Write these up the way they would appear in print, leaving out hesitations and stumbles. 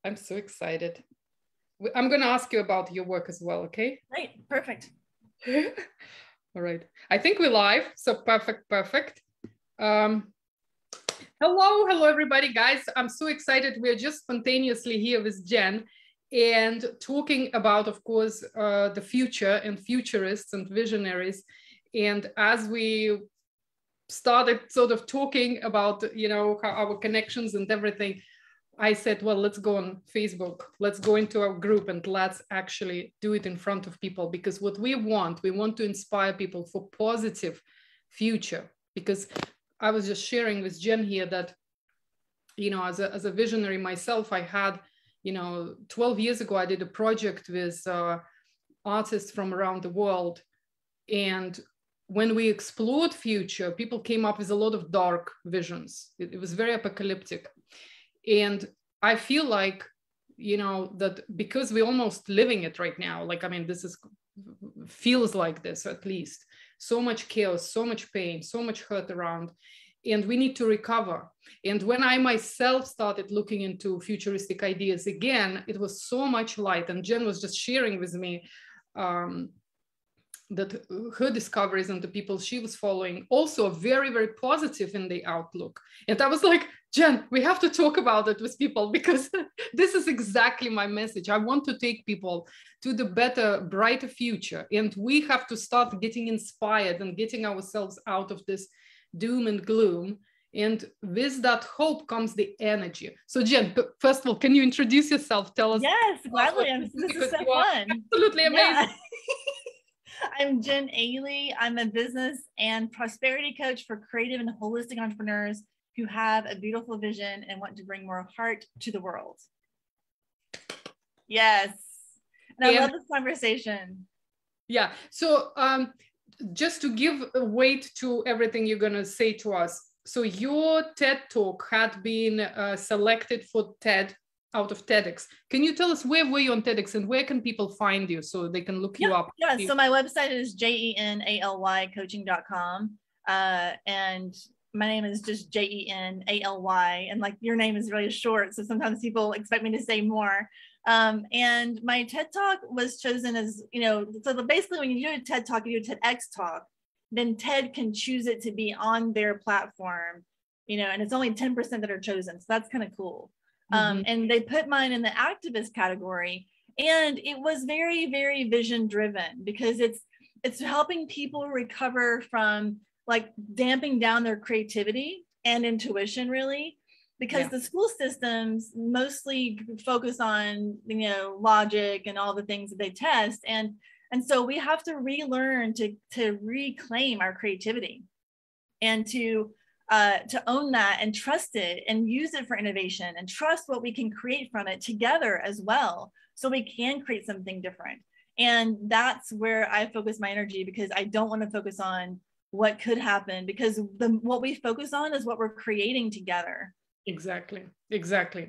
I'm so excited. I'm going to ask you about your work as well, okay? Great, perfect. All right. I think we're live, so perfect. Hello, everybody, guys. I'm so excited. We're just spontaneously here with Jen and talking about, of course, the future and futurists and visionaries. And as we started sort of talking about, how our connections and everything, I said, well, let's go on Facebook, let's go into our group and let's actually do it in front of people, because what we want to inspire people for positive future. Because I was just sharing with Jen here that, as a visionary myself, I had, 12 years ago, I did a project with artists from around the world. And when we explored future, people came up with a lot of dark visions. It was very apocalyptic. And I feel like, that because we're almost living it right now, feels like this, at least. So much chaos, so much pain, so much hurt around, and we need to recover. And when I myself started looking into futuristic ideas again, it was so much light. And Jen was just sharing with me that her discoveries and the people she was following also are very, very positive in the outlook. And I was like, Jen, we have to talk about it with people, because this is exactly my message. I want to take people to the better, brighter future. And we have to start getting inspired and getting ourselves out of this doom and gloom. And with that hope comes the energy. So Jen, first of all, can you introduce yourself? Tell us. Yes, gladly. This is so fun. Absolutely amazing. Yeah. I'm Jen Ailey. I'm a business and prosperity coach for creative and holistic entrepreneurs who have a beautiful vision and want to bring more heart to the world. Yes. And I love this conversation. Yeah. So just to give weight to everything you're going to say to us. So your TED Talk had been selected for TED out of TEDx. Can you tell us where were you on TEDx and where can people find you so they can look you up? Yeah, so my website is jenallycoaching.com. And my name is just Jenally. And like your name is really short. So sometimes people expect me to say more. And my TED Talk was chosen as, so basically when you do a TED Talk, you do a TEDx talk, then TED can choose it to be on their platform, and it's only 10% that are chosen. So that's kind of cool. And they put mine in the activist category, and it was very, very vision driven, because it's helping people recover from like damping down their creativity and intuition, really, because the school systems mostly focus on, logic and all the things that they test. And so we have to relearn to reclaim our creativity and to own that and trust it and use it for innovation and trust what we can create from it together as well, so we can create something different. And that's where I focus my energy, because I don't want to focus on what could happen, because what we focus on is what we're creating together. Exactly.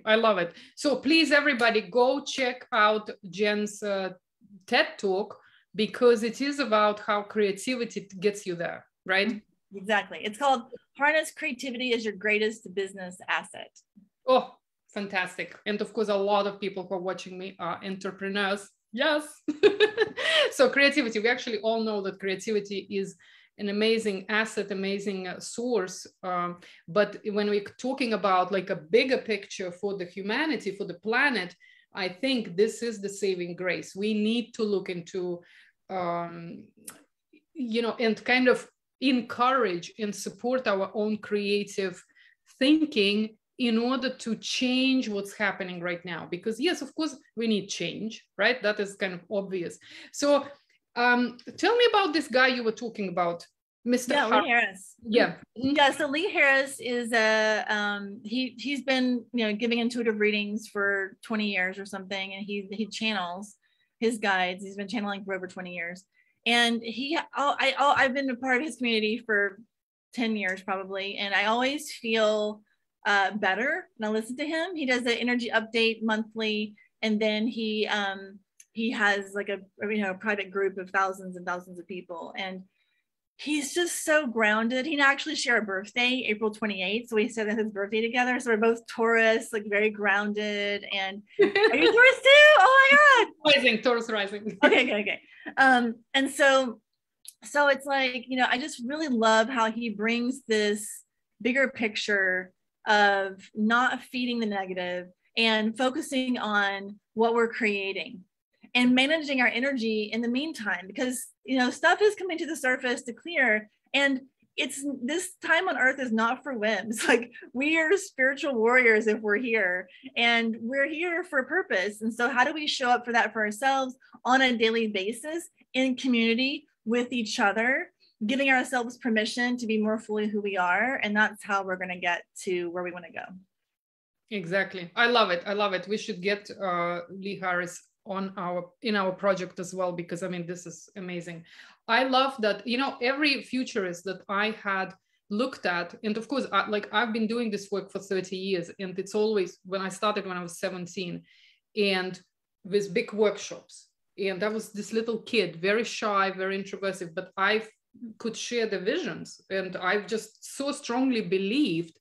I love it. So please, everybody, go check out Jen's TED Talk, because it is about how creativity gets you there, right? Exactly. It's called Harness Creativity as Your Greatest Business Asset. Oh, fantastic. And of course, a lot of people who are watching me are entrepreneurs. Yes. So creativity, we actually all know that creativity is an amazing asset, amazing source. But when we're talking about like a bigger picture for the humanity, for the planet, I think this is the saving grace. We need to look into, and kind of encourage and support our own creative thinking in order to change what's happening right now. Because yes, of course, we need change, right? That is kind of obvious. So tell me about this guy you were talking about, Mr. Lee Harris. Yeah. Yeah. So Lee Harris is he's been, giving intuitive readings for 20 years or something. And he channels his guides. He's been channeling for over 20 years. And I've been a part of his community for 10 years probably. And I always feel better when I listen to him. He does an energy update monthly. And then he has like a private group of thousands and thousands of people. And he's just so grounded. He actually share a birthday, April 28th. So we said his birthday together. So we're both Taurus, like very grounded. And are you Taurus too? Oh my God. Rising, Taurus rising. Okay. And so it's like, you know, I just really love how he brings this bigger picture of not feeding the negative and focusing on what we're creating and managing our energy in the meantime, because, you know, stuff is coming to the surface to clear, and it's, this time on earth is not for whims. Like, we are spiritual warriors if we're here, and we're here for a purpose. And so how do we show up for that for ourselves on a daily basis in community with each other, giving ourselves permission to be more fully who we are? And that's how we're going to get to where we want to go. Exactly. I love it. I love it. We should get Lee Harris on in our project as well, because I mean, this is amazing. I love that, you know, every futurist that I had looked at, and of course, I've been doing this work for 30 years, and it's always, when I started when I was 17, and with big workshops, and I was this little kid, very shy, very introverted, but I could share the visions, and I just so strongly believed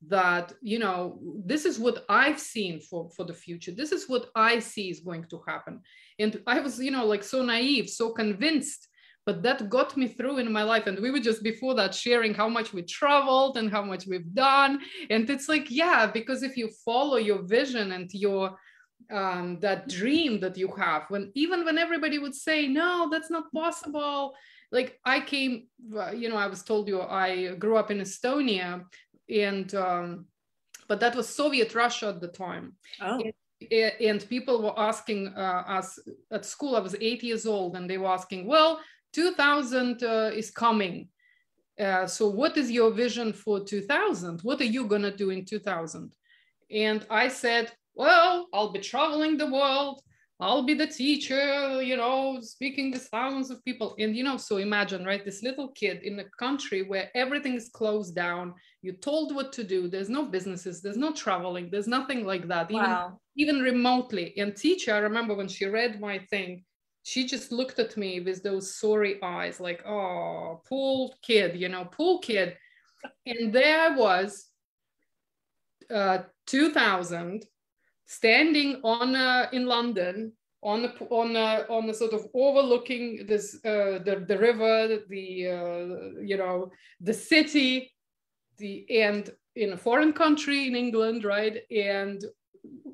that, you know, this is what I've seen for the future. This is what I see is going to happen. And I was, you know, like so naive, so convinced, but that got me through in my life. And we were just before that sharing how much we traveled and how much we've done. And it's like, yeah, because if you follow your vision and your that dream that you have, even when everybody would say, no, that's not possible. Like I came, you know, I was told you, I grew up in Estonia, and but that was Soviet Russia at the time. Oh. And people were asking us at school, I was 8 years old, and they were asking, well, 2000 is coming. So what is your vision for 2000? What are you gonna do in 2000? And I said, well, I'll be traveling the world. I'll be the teacher, you know, speaking to thousands of people. And, you know, so imagine, right, this little kid in a country where everything is closed down, you're told what to do, there's no businesses, there's no traveling, there's nothing like that, Wow. even remotely. And teacher, I remember when she read my thing, she just looked at me with those sorry eyes, like, oh, poor kid, you know, poor kid. And there I was, 2000, standing on in London on a sort of overlooking this the river, you know, the city, and in a foreign country in England, right? And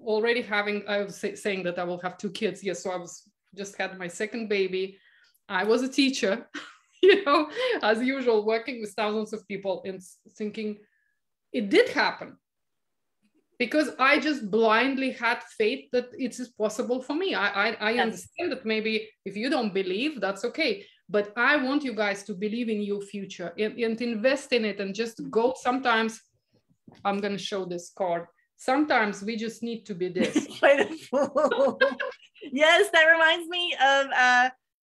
already having, I was saying that I will have 2 kids. Yes, so I was just had my second baby. I was a teacher, you know, as usual, working with thousands of people, and thinking it did happen. Because I just blindly had faith that it is possible for me. I Yes. understand that maybe if you don't believe, that's okay. But I want you guys to believe in your future and invest in it, and just go. Sometimes, I'm going to show this card. Sometimes we just need to be this. Yes, that reminds me of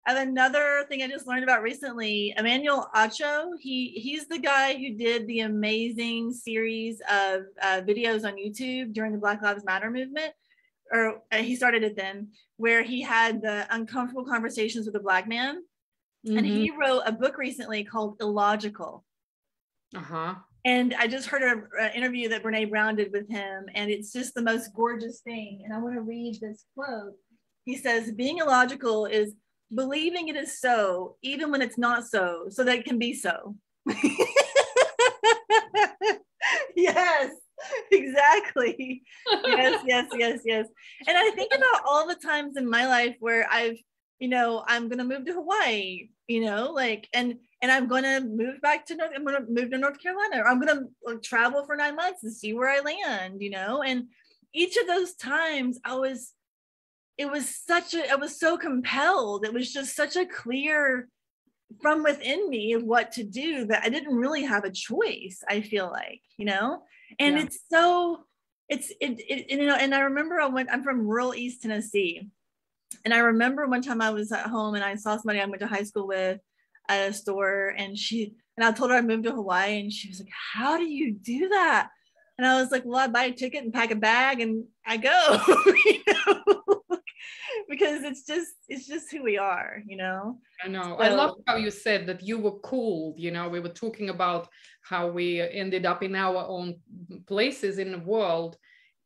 another thing I just learned about recently. Emmanuel Acho, he's the guy who did the amazing series of videos on YouTube during the Black Lives Matter movement, or he started it then, where he had the uncomfortable conversations with a Black man. Mm-hmm. And he wrote a book recently called Illogical. Uh-huh. And I just heard an interview that Brene Brown did with him, and it's just the most gorgeous thing. And I want to read this quote. He says, being illogical is believing it is so, even when it's not so that it can be so. Yes, exactly. Yes. And I think about all the times in my life where I've, you know, I'm going to move to Hawaii, you know, like, and I'm going to move back to I'm going to move to North Carolina, or I'm going to travel for 9 months and see where I land, you know. And each of those times I was so compelled. It was just such a clear from within me of what to do that I didn't really have a choice, I feel like, you know. And yeah. You know, and I remember I'm from rural East Tennessee. And I remember one time I was at home and I saw somebody I went to high school with at a store, and I told her I moved to Hawaii, and she was like, how do you do that? And I was like, well, I buy a ticket and pack a bag and I go, you know? because it's just who we are, you know. I know. So, I love how you said that you were cool. You know, we were talking about how we ended up in our own places in the world.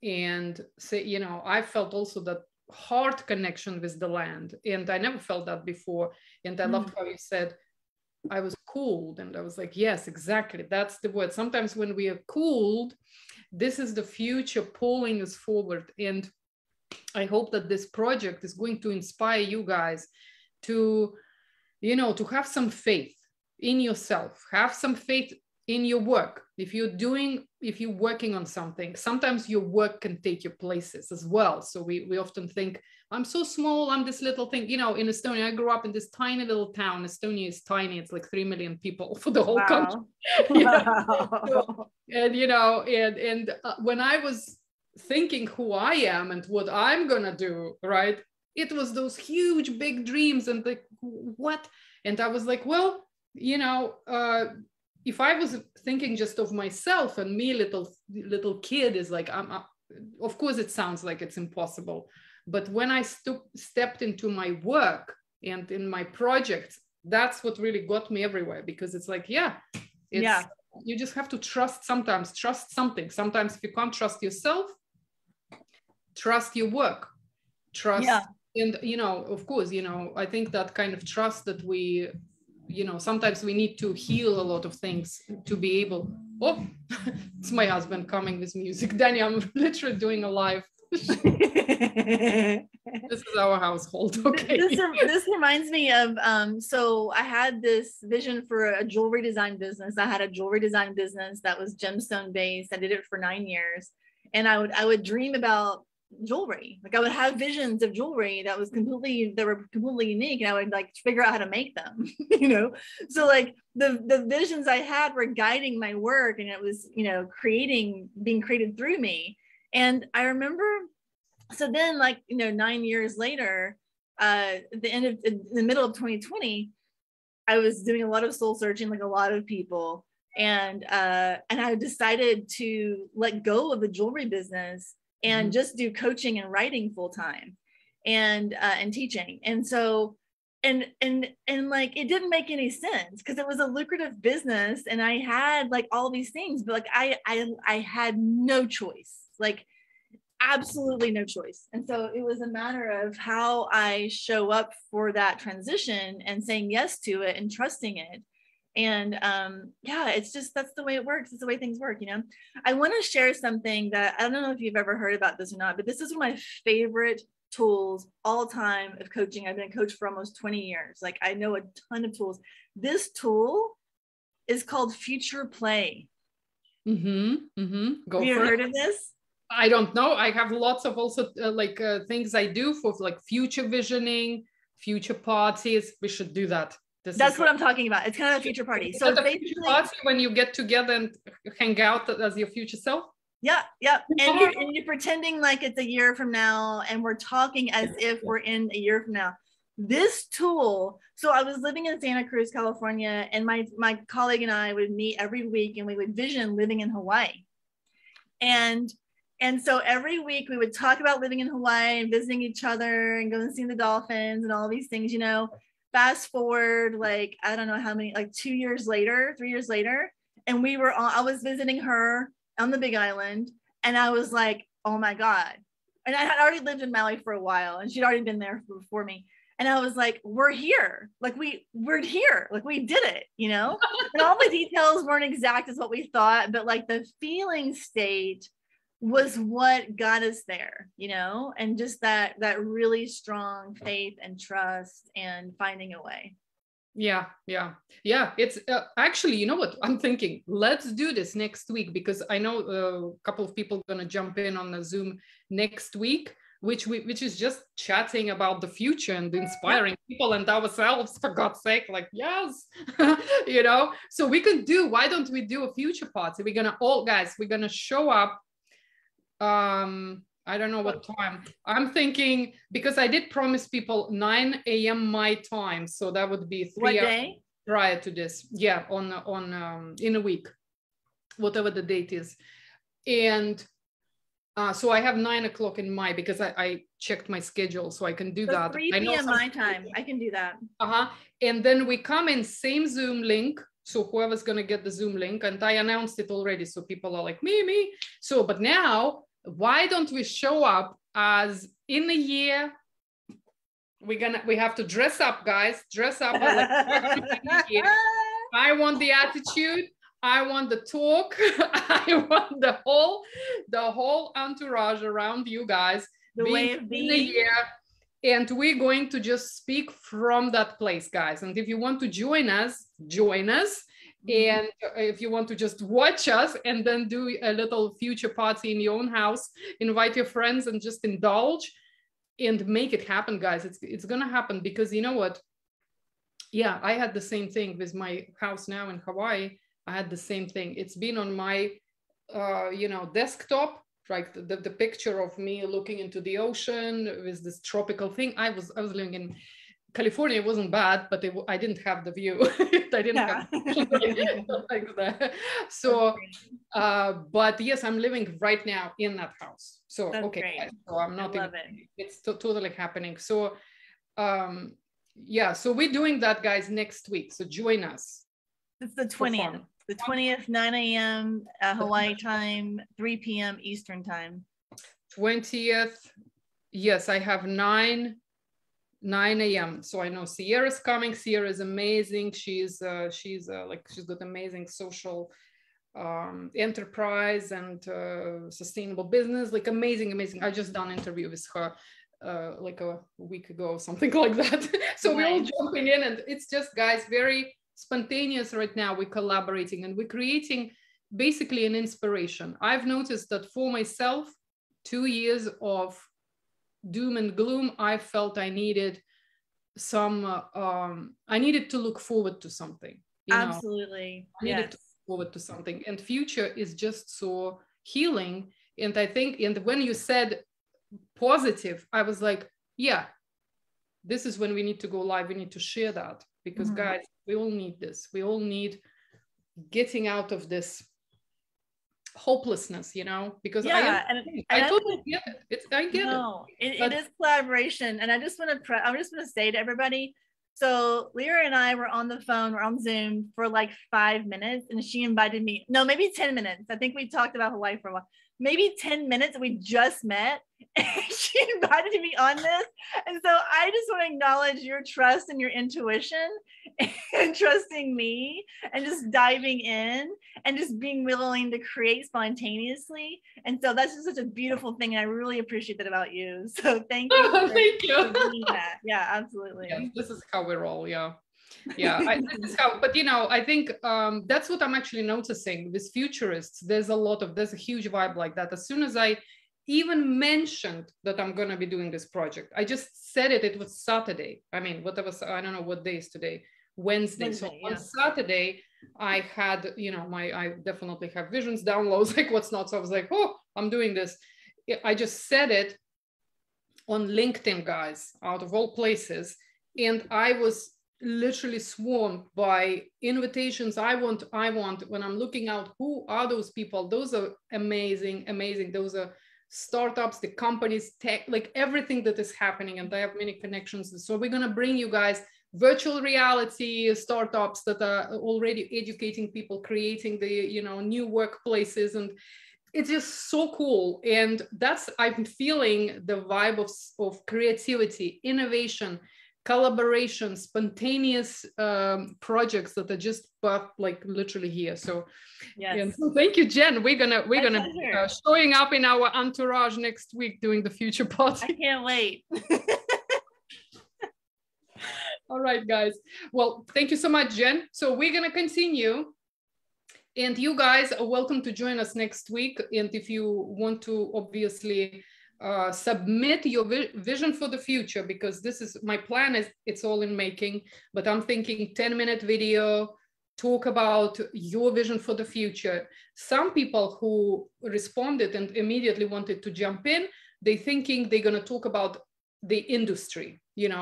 And say, you know, I felt also that heart connection with the land. And I never felt that before. And I loved how you said, I was cooled. And I was like, yes, exactly. That's the word. Sometimes when we are cooled, this is the future pulling us forward. And I hope that this project is going to inspire you guys to, you know, to have some faith in yourself, have some faith in your work. If you're working on something, sometimes your work can take you places as well. So we often think, I'm so small, I'm this little thing. You know, in Estonia, I grew up in this tiny little town. Estonia is tiny. It's like 3 million people for the whole country. Wow. So, and, you know, and when I was thinking who I am and what I'm gonna do, right? It was those huge, big dreams and like, what? And I was like, well, you know, if I was thinking just of myself and me, little kid is like, of course it sounds like it's impossible. But when I stepped into my work and in my projects, that's what really got me everywhere, because it's like, you just have to trust something. Sometimes if you can't trust yourself, trust your work, and, you know, of course, you know, I think that kind of trust that we, you know, sometimes we need to heal a lot of things to be able, it's my husband coming with music. Danny, I'm literally doing a live. This is our household. Okay. This reminds me of, so I had this vision for a jewelry design business. I had a jewelry design business that was gemstone based. I did it for 9 years. And I would dream about jewelry. Like I would have visions of jewelry that were completely unique, and I would like figure out how to make them, you know. So like the visions I had were guiding my work, and it was, you know, being created through me. And I remember, so then, like, you know, 9 years later, in the middle of 2020, I was doing a lot of soul searching, like a lot of people, and I decided to let go of the jewelry business and just do coaching and writing full time, and teaching. And so, and like, it didn't make any sense because it was a lucrative business and I had like all these things, but like I had no choice, like absolutely no choice. And so it was a matter of how I show up for that transition and saying yes to it and trusting it. And it's just, that's the way it works. It's the way things work, you know. I want to share something that I don't know if you've ever heard about this or not, but this is one of my favorite tools all time of coaching. I've been a coach for almost 20 years. Like I know a ton of tools. This tool is called Future Play. Go Have you for heard it. of this? I don't know. I have lots of also things I do for like future visioning, future parties. We should do that. That's what I'm talking about. It's kind of a future party. So it's basically party when you get together and hang out as your future self. Yeah. And you're pretending like it's a year from now, and we're talking as if we're in a year from now. This tool. So I was living in Santa Cruz, California, and my colleague and I would meet every week, and we would vision living in Hawaii. And so every week we would talk about living in Hawaii and visiting each other and going to see the dolphins and all these things, you know. Fast forward, like, I don't know how many, like 3 years later, and I was visiting her on the Big Island, and I was like, oh my God. And I had already lived in Maui for a while, and she'd already been there before me. And I was like, we're here. Like we're here. Like we did it, you know? And all the details weren't exact as what we thought, but like the feeling state was what got us there, you know, and just that really strong faith and trust and finding a way. Yeah. It's actually, you know what I'm thinking? Let's do this next week, because I know a couple of people are going to jump in on the Zoom next week, which is just chatting about the future and inspiring people and ourselves, for God's sake, like, yes, you know, so why don't we do a future party? We're going to show up. I don't know what time. I'm thinking, because I did promise people 9 a.m. my time, so that would be 3 hours prior to this. Yeah, on in a week, whatever the date is. And So I have 9 o'clock in my, because I checked my schedule, so I can do that. 3 p.m. my time. I can do that. And then we come in same Zoom link. So whoever's going to get the Zoom link, and I announced it already. So people are like, me. So, but now, why don't we show up as in a year? We have to dress up, guys. Dress up. I want the attitude. I want the talk. I want the whole entourage around you guys. The way of being. And we're going to just speak from that place, guys. And if you want to join us. And if you want to just watch us and then do a little future party in your own house, invite your friends and just indulge and make it happen, guys. It's going to happen, because you know what? Yeah, I had the same thing with my house now in Hawaii. I had the same thing. It's been on my, desktop, like the picture of me looking into the ocean with this tropical thing. I was living in California. It wasn't bad, but I didn't have the view. I didn't have like that. So, but yes, I'm living right now in that house. So, that's okay, great. guys, so I'm not, it's totally happening. So, yeah, so we're doing that, guys, next week. So join us. It's the 20th. The 20th, 9 a.m. Hawaii time, 3 p.m. Eastern time. 20th. Yes, I have 9 a.m. So I know Sierra's coming. Sierra is amazing. She's got amazing social enterprise and sustainable business, like amazing. I just done an interview with her like a week ago, something like that. So we're all jumping in, and it's just, guys, very spontaneous right now. We're collaborating and we're creating basically an inspiration. I've noticed that for myself, 2 years of doom and gloom, I felt I needed I needed to look forward to something. Absolutely. I needed to look forward to something, and future is just so healing. And I think, and when you said positive, I was like, yeah, this is when we need to go live. We need to share that, because guys, we all need this. We all need getting out of this hopelessness, because I totally get it. I get it. It is collaboration. And I just want to say to everybody, so Lira and I were on the phone, we're on Zoom for like 5 minutes, and she invited me, no, maybe 10 minutes. I think we talked about Hawaii for a while. Maybe 10 minutes, we just met, and she invited me on this. And so I just want to acknowledge your trust and your intuition and trusting me and just diving in and just being willing to create spontaneously. And so that's just such a beautiful thing. And I really appreciate that about you. So thank you. Thank you. For doing that. Yeah, absolutely. Yeah, this is how we roll. Yeah. This is how, but I think that's what I'm actually noticing with futurists. There's a huge vibe like that. As soon as I even mentioned that I'm going to be doing this project, I just said it was Saturday. I mean, I don't know what day is today, Wednesday. So on Saturday, I had, I definitely have visions, downloads, like what's not. So I was like, oh, I'm doing this. I just said it on LinkedIn, guys, out of all places. And I was literally swarmed by invitations. I want, when I'm looking out, who are those people? Those are amazing. Those are startups, the companies, tech, like everything that is happening. And I have many connections. So we're going to bring you guys virtual reality startups that are already educating people, creating the, new workplaces. And it's just so cool. And I'm feeling the vibe of creativity, innovation, collaboration, spontaneous projects that are just like literally here. So, so thank you, Jen. We're gonna be showing up in our entourage next week doing the future party. I can't wait. All right, guys. Well, thank you so much, Jen. So we're gonna continue. And you guys are welcome to join us next week. And if you want to, obviously, submit your vision for the future, because this is my plan, it's all in making, but I'm thinking 10-minute video, talk about your vision for the future. Some people who responded and immediately wanted to jump in, they thinking they're going to talk about the industry,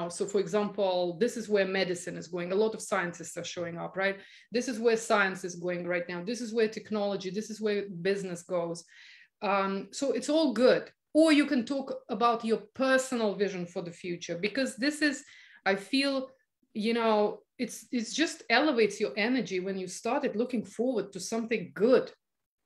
so for example, this is where medicine is going. A lot of scientists are showing up, right? This is where science is going right now. This is where technology, this is where business goes. So it's all good. Or you can talk about your personal vision for the future, because this is, I feel, it's just elevates your energy when you started looking forward to something good.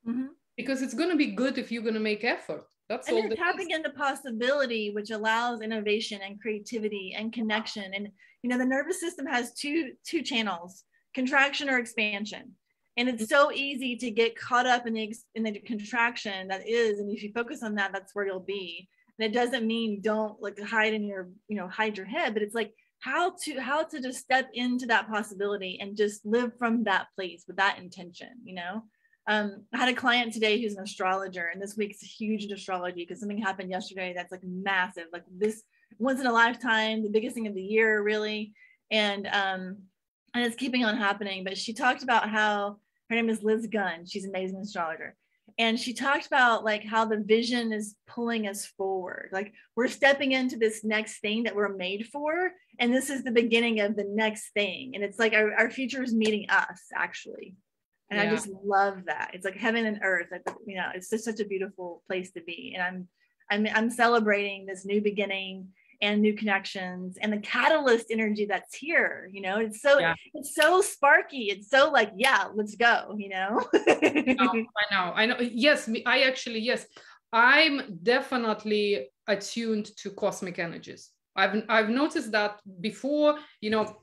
Mm-hmm. Because it's going to be good if you're going to make effort. That's all. And you're tapping into possibility, which allows innovation and creativity and connection. And the nervous system has two channels: contraction or expansion. And it's so easy to get caught up in the contraction that is, and if you focus on that, that's where you'll be. And it doesn't mean don't like hide in your, hide your head, but it's like how to just step into that possibility and just live from that place with that intention. I had a client today who's an astrologer, and this week's huge in astrology because something happened yesterday that's like massive, like this once in a lifetime, the biggest thing of the year, really. And it's keeping on happening. But she talked about how, her name is Liz Gunn, she's an amazing astrologer. And she talked about like how the vision is pulling us forward. Like we're stepping into this next thing that we're made for. And this is the beginning of the next thing. And it's like our future is meeting us, actually. And I just love that. It's like heaven and earth. It's just such a beautiful place to be. And I'm celebrating this new beginning and new connections and the catalyst energy that's here. It's so sparky. It's so like, yeah, let's go. I know. Yes, yes, I'm definitely attuned to cosmic energies. I've noticed that before.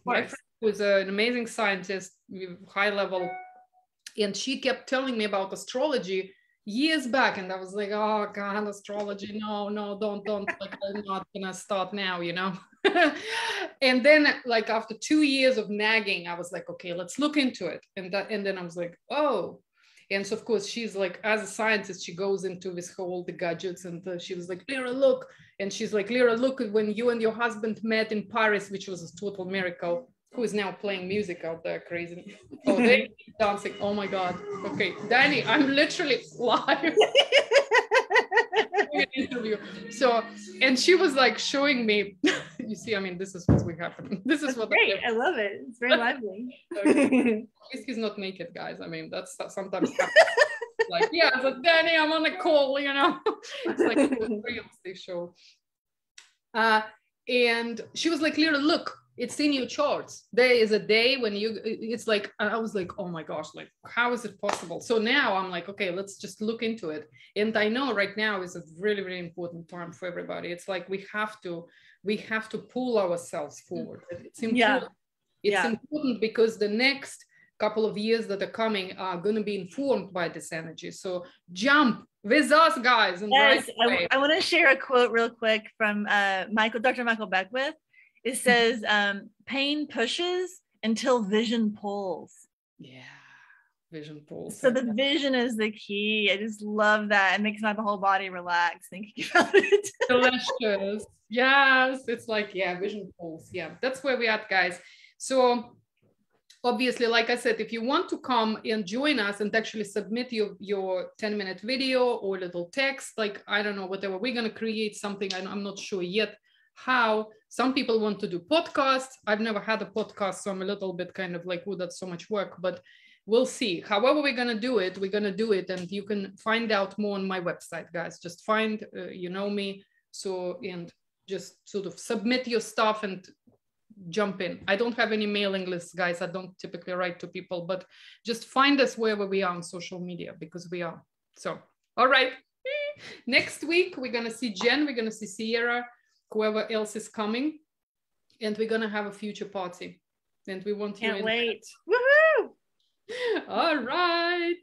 My friend was an amazing scientist, high level. And she kept telling me about astrology years back. And I was like, oh God, astrology, no, don't, like, I'm not gonna start now, And then like after 2 years of nagging, I was like, okay, let's look into it. And then I was like, oh. And so of course, she's like, as a scientist, she goes into this whole, the gadgets, and she was like, Lira, look. And she's like, Lira, look at when you and your husband met in Paris, which was a total miracle. Who is now playing music out there, crazy. Oh, they dancing. Oh my God. Okay, Danny, I'm literally live. Interview. So, and she was like showing me, you see, I mean, this is what's happening. This is what great. I love it. It's very lively. At least he's not naked, guys. I mean, that's sometimes like, yeah, it's like, Danny, I'm on a call, It's like a reality show. And she was like, Lira, look, it's in your charts. There is a day when it's like, I was like, oh my gosh, like, how is it possible? So now I'm like, okay, let's just look into it. And I know right now is a really, really important time for everybody. It's like, we have to pull ourselves forward. It's important. It's important because the next couple of years that are coming are going to be informed by this energy. So jump with us, guys. And yes, I want to share a quote real quick from Dr. Michael Beckwith. It says, pain pushes until vision pulls. Yeah, vision pulls. So the vision is the key. I just love that. It makes my whole body relax thinking about it. Delicious. Yes, it's like, yeah, vision pulls. Yeah, that's where we're at, guys. So obviously, like I said, if you want to come and join us and actually submit your 10-minute video or little text, like, I don't know, whatever, we're going to create something. I'm not sure yet how. Some people want to do podcasts. I've never had a podcast, so I'm a little bit kind of like, oh, that's so much work, but we'll see. However we're going to do it, and you can find out more on my website, guys. Just find, me, so, and just sort of submit your stuff and jump in. I don't have any mailing lists, guys. I don't typically write to people, but just find us wherever we are on social media, because we are. So, all right. Next week, we're going to see Jen, we're going to see Sierra, whoever else is coming, and we're gonna have a future party, and we want you. Can't wait. Woohoo! All right.